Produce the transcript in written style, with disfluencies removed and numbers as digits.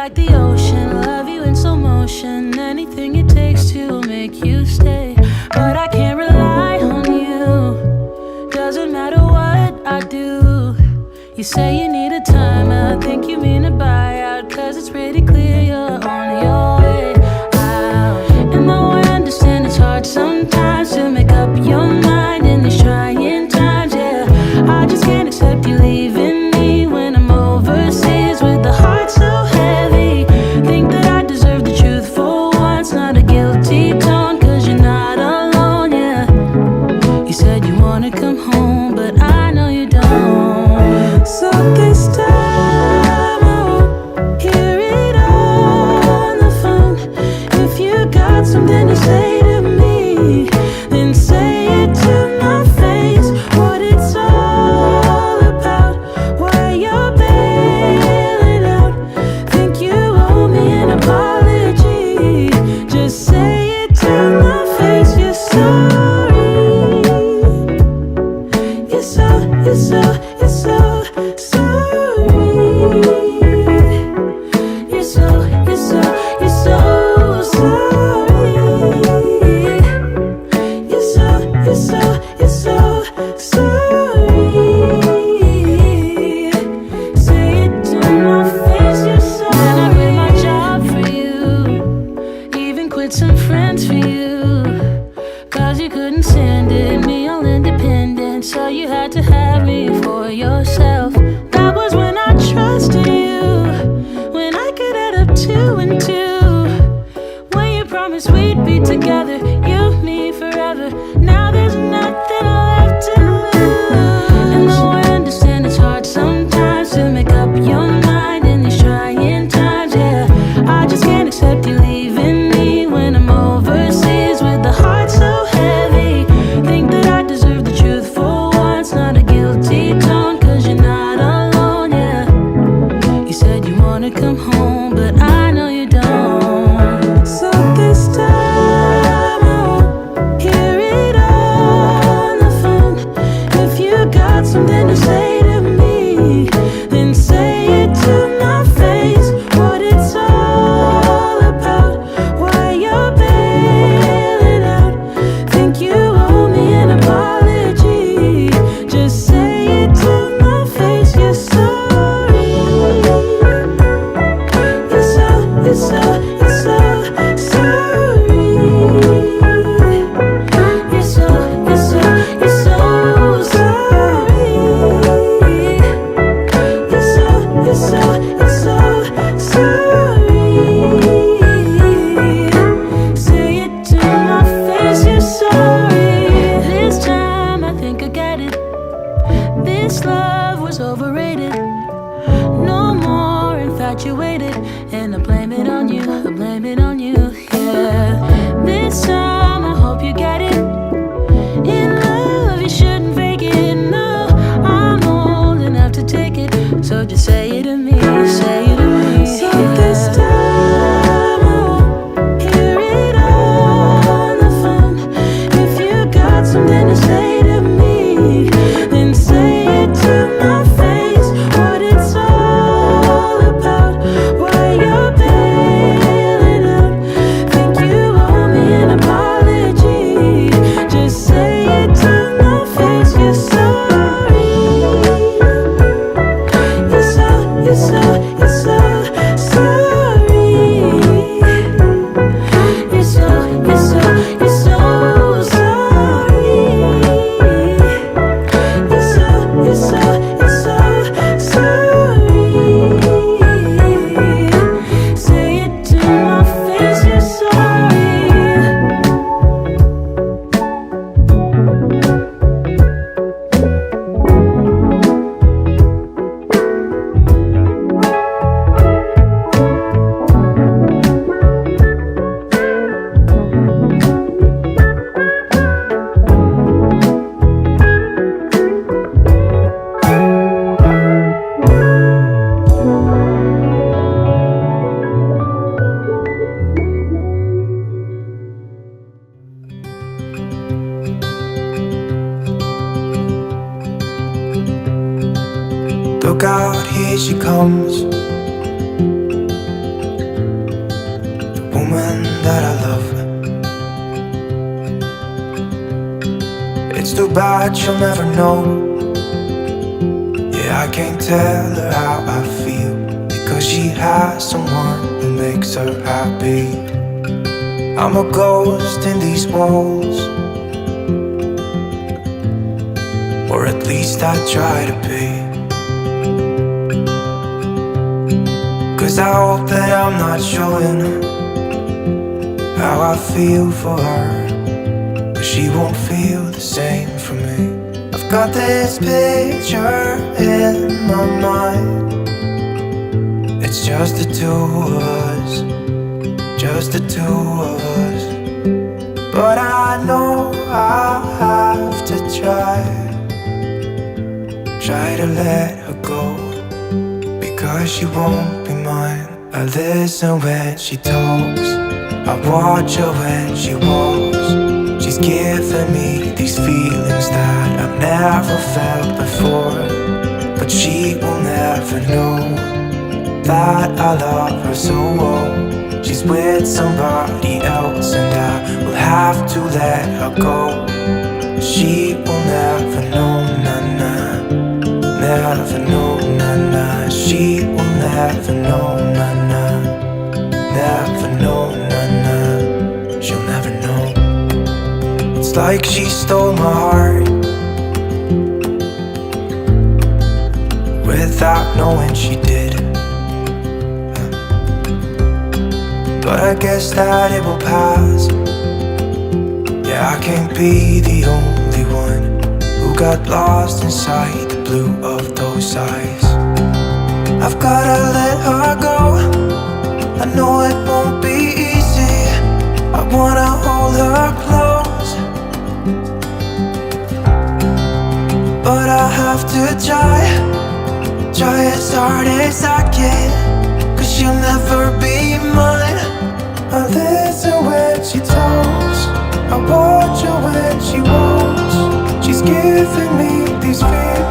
like the ocean, love you in slow motion. Anything it takes to make you stay. But I can't rely on you. Doesn't matter what I do. You say you need a time, I think you mean a buyout. Cause it's pretty clear you're on your way out. And though I understand it's hard sometimes to make up your mind in these trying times, yeah, I just can't accept you leaving me when I'm overseas with the heart so heavy. Think that I deserve the truth for once, not a guilty tone, cause you're not alone, yeah. You said you wanna come home, but I know you don't. So this time I won't hear it on the phone. If you got something to say to me, then say it to my face. What it's all about, why you're bailing out. Think you owe me an apology. Just say it to my face. You're sorry. You're so sorry. You're so sorry. You're so sorry. Say it to my face. You're sorry. And I quit my job for you, even quit some friends for you, cause you couldn't stand it, me all independent, so you had to have me for yourself. That was when I trusted you, when I could add up 2 and 2, when you promised we'd be together, you, me, forever. Now there's nothing left to lose. And though I understand it's hard sometimes to make up your mind in these trying times, yeah, I just can't accept you leaving me when I'm overseas with the heart so heavy. Think that I deserve the truth for once, not a guilty tone, cause you're not alone, yeah. You said you wanna come home, but I know you don't. So this time I won't hear it on the phone. If you got something to say to me, then say it to my face. What it's all about, why you're bailing out. Think you owe me an apology. Just say it to my face. You're sorry. You're so sorry. You're so sorry. You're so sorry. Say it to my face. You're sorry. This time I think I get it. This love was overrated. No more infatuated. And I blame it on you, I blame it on you, yeah. This time I hope you get it. In love you shouldn't fake it, no. I'm old enough to take it, so just say it to me, say it to me. So this time I won't hear it on the phone. If you got something to say to me, then say it to my face. What it's all about, why you're bailing out. Think you owe me an apology. Just say it to my face. You're sorry. You're so sorry. You're so sorry. You're so sorry. Say it to my face. You're sorry. Look out, here she comes. woman that I love. It's too bad she'll never know. Yeah, I can't tell her how I feel, because she has someone who makes her happy. I'm a ghost in these walls, or at least I try to be. 'Cause I hope that I'm not showing how I feel for her, but she won't feel the same for me. I've got this picture in my mind. It's just the two of us, just the two of us. But I know I'll have to try to let her go, because she won't be mine. I listen when she talks, I watch her when she walks. She's giving me these feelings that I've never felt before, but she will never know that I love her so well. She's with somebody else and I will have to let her go. She will never know, na-na, never know, na-na. She will never know, na-na, never know, na-na. She'll never know. It's like she stole my heart without knowing she did. But I guess that it will pass. Yeah, I can't be the only one who got lost inside the blue of those eyes. I've gotta let her go. I know it won't be easy. I wanna hold her close, but I have to try as hard as I can, 'cause she'll never be mine. I listen when she talks, I watch her when she walks. She's giving me these feelings